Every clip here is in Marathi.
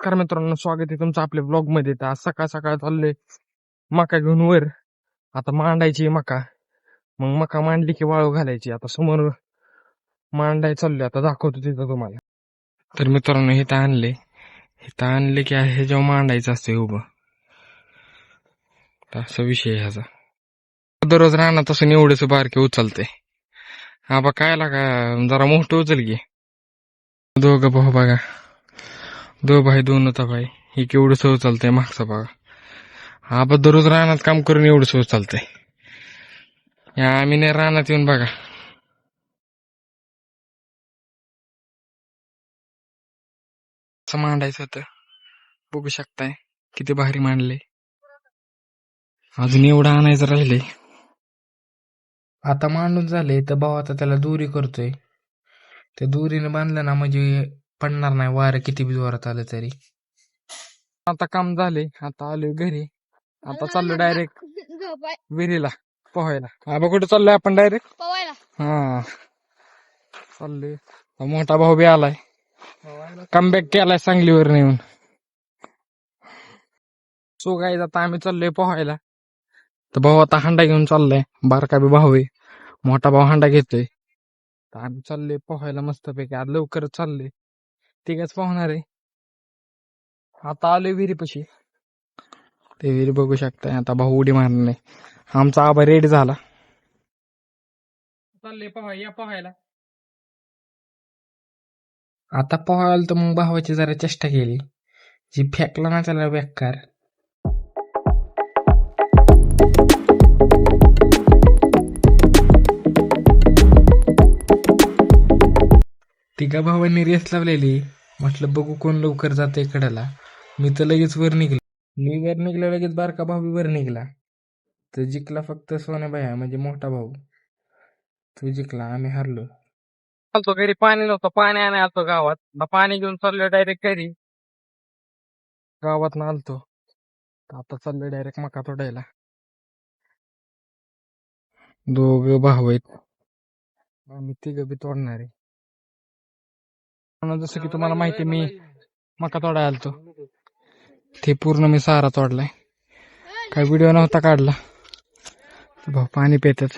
नमस्कार मित्रांनो, स्वागत आहे तुमचं आपल्या ब्लॉग मध्ये. तर आज सकाळ सकाळ चाललोय मका घेऊन वर. आता मांडायची मका, मग मका मांडली की वाळू घालायची. आता समोर मांडाय चाललोय, आता दाखवतो तिथं तुम्हाला. तर मित्रांनो, हे आणले की हे जेव्हा मांडायचं असते उभं, तर असा विषय आहे ह्याचा. दररोज राहणार तसं एवढंच बारके उचलते. हा बा काय लागा, जरा मोठं उचल की. दोघं भाऊ बघा, दो भाई दोन होता भाई. हे केवढं सहज चालतंय मागचा बघा. हा बा दररोज रानात काम करून एवढं सहज चालतंय. या आम्ही नाही रानात येऊन बघा असं मांडायचं होतं. बघू शकताय किती भारी मांडले. अजून एवढं आणायचं राहिले. आता मांडून झाले तर भाऊ आता त्याला दोरी करतोय. त्या दोरीने बांधलं ना म्हणजे पडणार नाही, वारं किती बी जोरात आलं तरी. आता काम झाले, आता आलोय घरी. आता चाललो डायरेक्ट विहिरीला पोहायला. आबा कुठे चाललोय आपण? डायरेक्ट पोहायला. हा चाललोय. मोठा भाऊ बी आलाय, कमबॅक केलाय सांगलीवर येऊन. सो गाईज आता आम्ही चाललोय पोहायला. तर भाऊ आता हांडा घेऊन चाललाय. बारका बी भाऊ आहे, मोठा भाऊ हांडा घेतोय. तर आम्ही चाललोय पोहायला मस्तपैकी. आज लवकरच चाललोय, तिघच पोहणार आहे. आता आलोय विहिरीपाशी. ते विहीर बघू शकताय. आता भाऊ उडी मारणार नाही. आमचा आबा रेडी झाला. चाललोय पोहायला. आता पोहायला तर मग भावाची जरा चेष्टा केली, जी फेकला ना त्याला बेकार. तिघा भावांनी रेस लावलेली. म्हटलं बघू कोण लवकर जाते कडेला. मी तर लगेच वर निघलो. मी वर निघलो लगेच बारका भाऊ वर निघला. तर जिंकला फक्त सोन्या भाया, म्हणजे मोठा भाऊ. तो जिंकला, आम्ही हारलो. आलतो घरी, पाणी नव्हतं. पाणी आणाय आलतो गावात. पाणी घेऊन चाललो डायरेक्ट घरी. गावात आलतो, आता चाललोय डायरेक्ट मका तोडायला. दोघं भाऊ आहेत, आम्ही तिघं बी तोडणार आहे. जसं की तुम्हाला माहिती, मी मका तोडायला आलतो. ते पूर्ण मी सारा तोडलाय. काय व्हिडिओ नव्हता काढला. भाऊ पाणी पितात.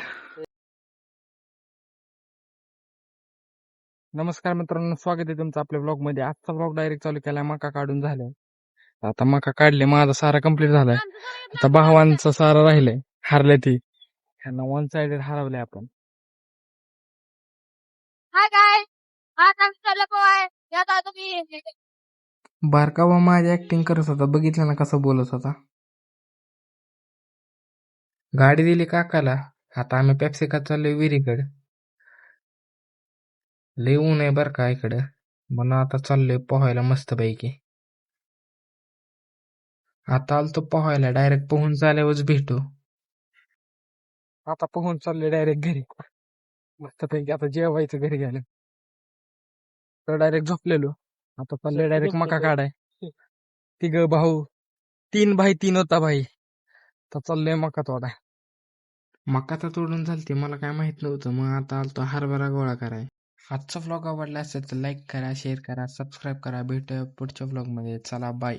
नमस्कार मित्रांनो, स्वागत आहे तुमचं आपल्या ब्लॉग मध्ये. आजचा ब्लॉग डायरेक्ट चालू केलाय मका काढून झालाय. आता मका काढले, माझा सारा कंप्लीट झालाय. आता भावांचा सारा राहिलाय, हारले ती. ह्यांना वन साइडेड हरवलंय आपण. बारका भाऊ माझी ऍक्टिंग करत होता, बघितलं ना कसं बोलत होता. गाडी दिली काकाला. आता आम्ही पेप्सी खात चाललोय विहिरीकडे. लय ऊन आहे बर का इकडं, म्हणून आता चाललोय पोहायला मस्त पैकी. आता आलतो पोहायला, डायरेक्ट पोहून झाल्यावरच भेटू. आता पोहून चाललोय डायरेक्ट घरी मस्त पैकी. आता जेवायचं घरी गेलं तर डायरेक्ट झोपलेलो. आता चाललोय डायरेक्ट मका काढाय. तिघ भाऊ, 3x3 होता भाई. तर चाललोय मका तोडाय. मका तर तोडून झालती, मला काय माहित नव्हतं. मग आता आलतो हरभरा गोळा कराय. आजचा व्लॉग आवडला असेल तर लाईक करा, शेअर करा, सबस्क्राईब करा. भेटूया पुढच्या व्लॉग मध्ये. चला बाय.